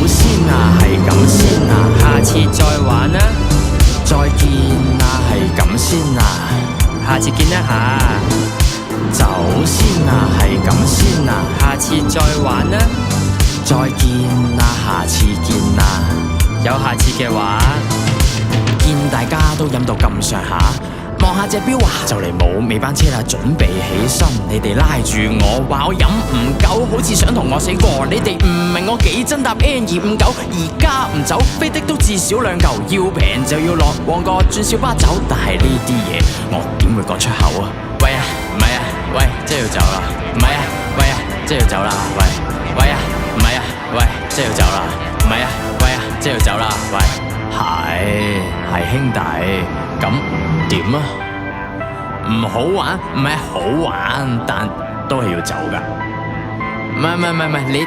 先啊，係咁先啊，下次再玩啦，再見啊，係咁先啊，下次見一下，走先啊，係咁先啊，下次再玩啦，再見啊，下次見啊，有下次嘅話，見大家都飲到咁上下，望下隻錶啊，就嚟冇尾班車啦，準備起身。你哋拉住我話我飲唔夠，好似想同我死過。你哋唔明我幾真搭 N259，而家唔走，飛的都至少2嚿，要平就要落旺角轉小巴走。但係呢啲嘢我點會講出口啊？喂啊，唔係啊，喂，即係要走啦。唔係啊，喂啊，即係要走啦。喂，喂啊，唔係啊，喂，即係要走啦。唔係啊，喂啊，即係要走啦。喂，係兄弟，咁點啊？唔好玩，唔係好玩，但都係要走㗎。唔係，你